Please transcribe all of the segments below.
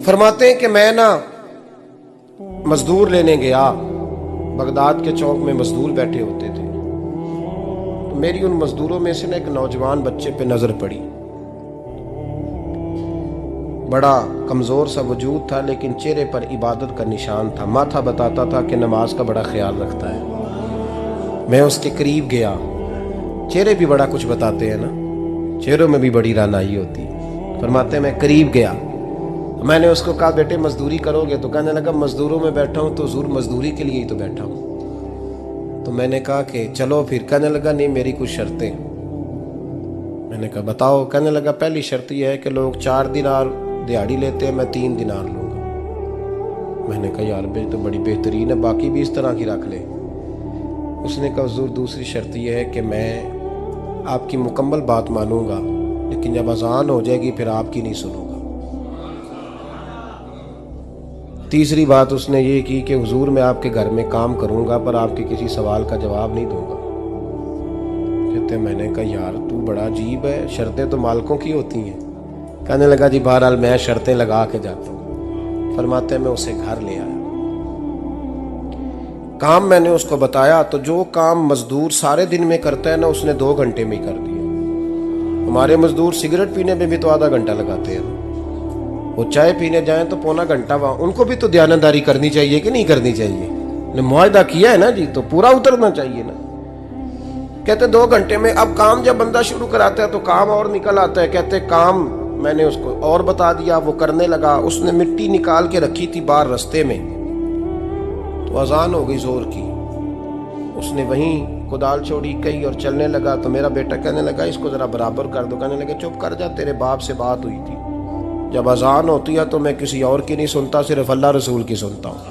फरमाते हैं कि मैं ना मजदूर लेने गया, बगदाद के चौक में मजदूर बैठे होते थे, तो मेरी उन मजदूरों में से ना एक नौजवान बच्चे पे नजर पड़ी। बड़ा कमजोर सा वजूद था, लेकिन चेहरे पर इबादत का निशान था। माथा बताता था कि नमाज का बड़ा ख्याल रखता है। मैं उसके करीब गया। चेहरे भी बड़ा कुछ बताते हैं ना, चेहरों में भी बड़ी रानाई होती है। फरमाते हैं मैं करीब गया, मैंने उसको कहा बेटे मजदूरी करोगे? तो कहने लगा मजदूरों में बैठा हूँ तो हुजूर मजदूरी के लिए ही तो बैठा हूँ। तो मैंने कहा कि चलो फिर। कहने लगा नहीं मेरी कुछ शर्तें। मैंने कहा बताओ। कहने लगा पहली शर्त यह है कि लोग 4 दिनार दिहाड़ी लेते हैं, मैं 3 दिनार लूँगा। मैंने कहा यार भाई तो बड़ी बेहतरीन है, बाकी भी इस तरह की रख ले। उसने कहा हुजूर दूसरी शर्त यह है कि मैं आपकी मुकम्मल बात मानूंगा, लेकिन जब अजान हो जाएगी फिर आपकी नहीं सुनूंगा। तीसरी बात उसने ये की कि हुजूर मैं आपके घर में काम करूंगा पर आपके किसी सवाल का जवाब नहीं दूंगा। कहते मैंने कहा यार तू बड़ा अजीब है, शर्तें तो मालिकों की होती हैं। कहने लगा जी बहरहाल मैं शर्तें लगा के जाता हूँ। फरमाते मैं उसे घर ले आया, काम मैंने उसको बताया, तो जो काम मजदूर सारे दिन में करता है ना उसने 2 घंटे में ही कर दिया। हमारे मजदूर सिगरेट पीने में भी तो आधा घंटा लगाते हैं, वो चाय पीने जाएं तो पौना घंटा। वहां उनको भी तो दयानतदारी करनी चाहिए कि नहीं करनी चाहिए? ने मुआहदा किया है ना जी, तो पूरा उतरना चाहिए ना। कहते 2 घंटे में। अब काम जब बंदा शुरू कराता है तो काम और निकल आता है। कहते काम मैंने उसको और बता दिया, वो करने लगा। उसने मिट्टी निकाल के रखी थी बाहर रास्ते में, तो अजान हो गई जोर की। उसने वहीं कुदाल छोड़ी कही और चलने लगा। तो मेरा बेटा कहने लगा इसको जरा बराबर कर दो। कहने लगा चुप कर जा, तेरे बाप से बात हुई थी, जब अजान होती है तो मैं किसी और की नहीं सुनता, सिर्फ अल्लाह रसूल की सुनता हूँ।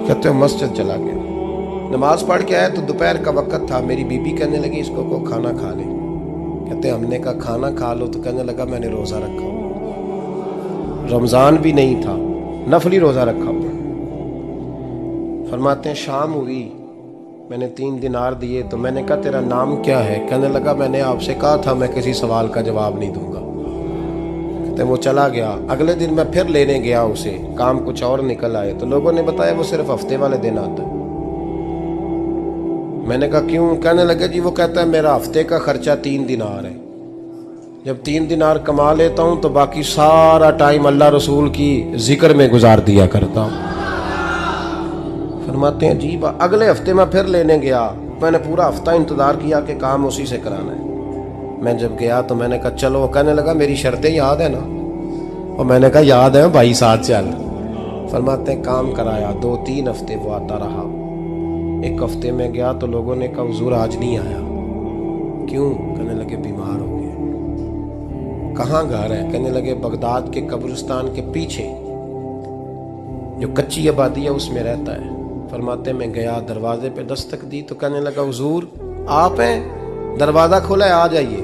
कहते मस्जिद चला गया, नमाज पढ़ के आया तो दोपहर का वक्त था। मेरी बीबी कहने लगी इसको को खाना खा ले। कहते हमने कहा खाना खा लो, तो कहने लगा मैंने रोज़ा रखा हुआ, रमज़ान भी नहीं था, नफली रोज़ा रखा हुआ। फरमाते हैं शाम हुई, मैंने 3 दिनार दिए। तो मैंने कहा तेरा नाम क्या है? कहने लगा मैंने आपसे कहा था मैं किसी सवाल का जवाब नहीं दूंगा। कहते वो चला गया। अगले दिन मैं फिर लेने गया उसे, काम कुछ और निकल आए। तो लोगों ने बताया वो सिर्फ हफ्ते वाले दिन आता है। मैंने कहा क्यों? कहने लगे जी वो कहता है मेरा हफ्ते का खर्चा 3 दिनार है, जब 3 दिनार कमा लेता हूं तो बाकी सारा टाइम अल्लाह रसूल की जिक्र में गुजार दिया करता हूं। फरमाते हैं अजीब। अगले हफ्ते मैं फिर लेने गया, मैंने पूरा हफ्ता इंतजार किया कि काम उसी से कराना है। मैं जब गया तो मैंने कहा चलो। कहने लगा मेरी शर्तें याद है ना? और मैंने कहा याद है भाई साथ चल। फरमाते हैं काम कराया, 2-3 हफ्ते वो आता रहा। एक हफ्ते में गया तो लोगों ने कहा हुजूर आज नहीं आया। क्यों? कहने लगे बीमार हो गए। कहाँ घर है? कहने लगे बगदाद के कब्रिस्तान के पीछे जो कच्ची आबादी है उसमें रहता है। फरमाते मैं गया, दरवाजे पे दस्तक दी तो कहने लगा हुजूर आप हैं? दरवाजा खोला है, आ जाइए।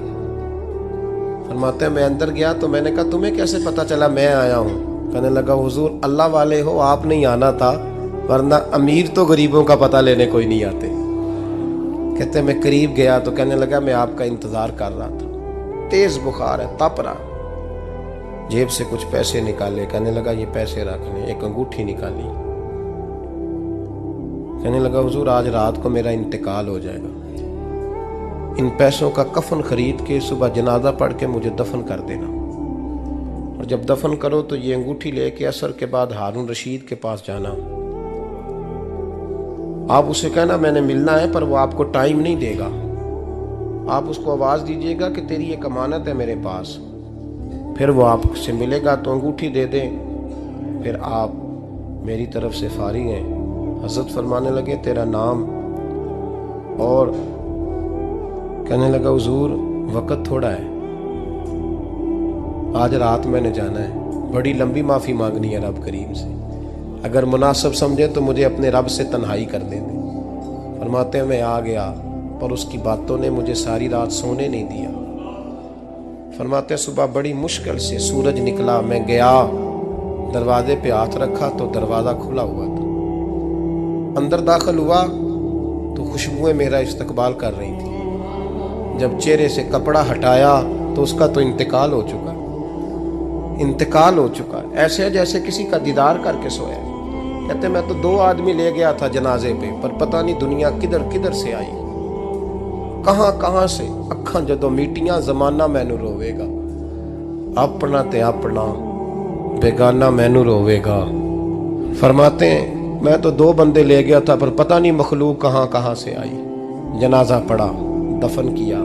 फरमाते मैं अंदर गया तो मैंने कहा तुम्हें कैसे पता चला मैं आया हूँ? कहने लगा हुजूर अल्लाह वाले हो, आप नहीं आना था, वरना अमीर तो गरीबों का पता लेने कोई नहीं आते। कहते मैं करीब गया तो कहने लगा मैं आपका इंतजार कर रहा था, तेज बुखार है, तप रहा। जेब से कुछ पैसे निकाले, कहने लगा ये पैसे रखने। एक अंगूठी निकाली, कहने लगा हुजूर आज रात को मेरा इंतकाल हो जाएगा, इन पैसों का कफन खरीद के सुबह जनाजा पढ़ के मुझे दफन कर देना, और जब दफन करो तो ये अंगूठी लेके असर के बाद हारून रशीद के पास जाना। आप उसे कहना मैंने मिलना है पर वो आपको टाइम नहीं देगा। आप उसको आवाज दीजिएगा कि तेरी एक अमानत है मेरे पास, फिर वो आपसे मिलेगा तो अंगूठी दे दें, फिर आप मेरी तरफ से फारिग हैं। हज़रत फरमाने लगे तेरा नाम? और कहने लगा हुजूर वक़्त थोड़ा है, आज रात मैंने जाना है, बड़ी लंबी माफ़ी मांगनी है रब करीम से, अगर मुनासिब समझे तो मुझे अपने रब से तन्हाई कर दे दे। फरमाते हैं मैं आ गया पर उसकी बातों ने मुझे सारी रात सोने नहीं दिया। फरमाते हैं सुबह बड़ी मुश्किल से सूरज निकला, मैं गया दरवाजे पे हाथ रखा तो दरवाज़ा खुला हुआ था। अंदर दाखिल हुआ तो खुशबुएं मेरा इस्तकबाल कर रही थी। जब चेहरे से कपड़ा हटाया तो उसका तो इंतकाल हो चुका। इंतकाल हो चुका है, ऐसे है जैसे किसी का दीदार करके सोया। कहते मैं तो 2 आदमी ले गया था जनाजे पे, पर पता नहीं दुनिया किधर किधर से आई, कहां कहां से। अखां जदों मीटियां जमाना मैनू रोवेगा, अपना ते अपना बेगाना मैनू रोवेगा। फरमाते हैं मैं तो 2 बंदे ले गया था, पर पता नहीं मखलूक कहां कहां से आई। जनाजा पड़ा, दफन किया।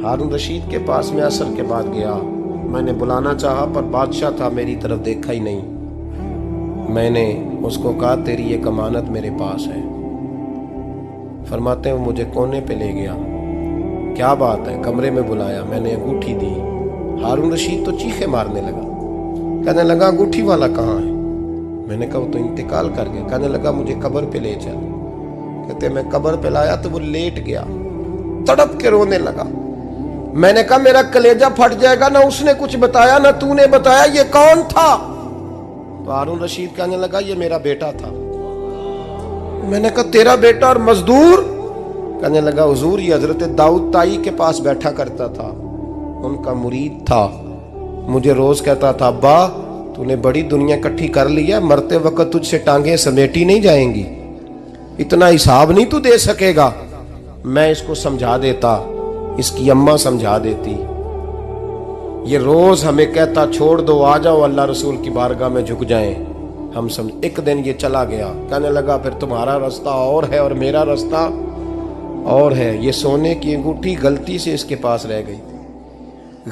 हारून रशीद के पास में असर के बाद गया, मैंने बुलाना चाहा पर बादशाह था, मेरी तरफ देखा ही नहीं। मैंने उसको कहा तेरी एक अमानत मेरे पास है। फरमाते हैं वो मुझे कोने पे ले गया, क्या बात है, कमरे में बुलाया, मैंने अंगूठी दी। हारून रशीद तो चीखे मारने लगा, कहने लगा अंगूठी वाला कहाँ है? मैंने कहा वो तो इंतकाल कर गया। कहने लगा मुझे कब्र पे ले चल। कहते मैं कब्र पे लाया तो वो लेट गया, तड़प के रोने लगा। मैंने कहा मेरा कलेजा फट जाएगा, ना उसने कुछ बताया ना तूने बताया, ये कौन था? तो हारून रशीद कहने लगा ये मेरा बेटा था। मैंने कहा तेरा बेटा और मजदूर? कहने लगा हुजूर ये हजरत दाऊद ताई के पास बैठा करता था, उनका मुरीद था, मुझे रोज कहता था अब्बा तूने बड़ी दुनिया इकट्ठी कर ली है, मरते वक्त तुझसे टांगे समेटी नहीं जाएंगी, इतना हिसाब नहीं तू दे सकेगा। मैं इसको समझा देता, इसकी अम्मा समझा देती। ये रोज हमें कहता छोड़ दो, आ जाओ अल्लाह रसूल की बारगाह में झुक जाएं। हम समझ। एक दिन ये चला गया, कहने लगा फिर तुम्हारा रास्ता और है और मेरा रास्ता और है। ये सोने की अंगूठी गलती से इसके पास रह गई,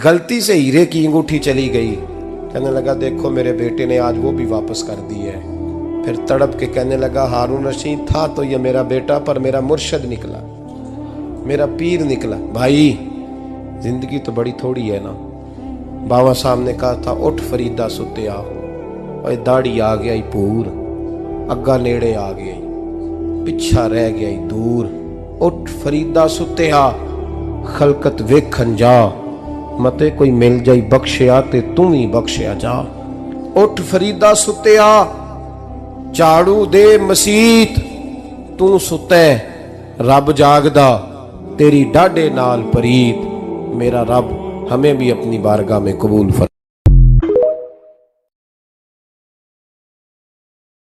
गलती से हीरे की अंगूठी चली गई। कहने लगा देखो मेरे बेटे ने आज वो भी वापस कर दी है। फिर तड़प के कहने लगा हारून रशीद था तो ये मेरा बेटा, पर मेरा मुर्शद निकला, मेरा पीर निकला। भाई जिंदगी तो बड़ी थोड़ी है ना। बाबा साहब ने कहा था उठ फरीदा सुत्या, और दाढ़ी आ गया पूर, अग्गा नेड़े आ गया, पिछा रह गया दूर। उठ फरीदा सुत्या, खलकत वेखन जा, मते कोई मिल जाई बख्शिया ते तू ही बख्शिया जा। उठ फरीदा सुत्या, झाड़ू दे मसीत, तू सुते रब जागदा, तेरी डाडे नाल परीत। मेरा रब हमें भी अपनी बारगाह में कबूल फरमा।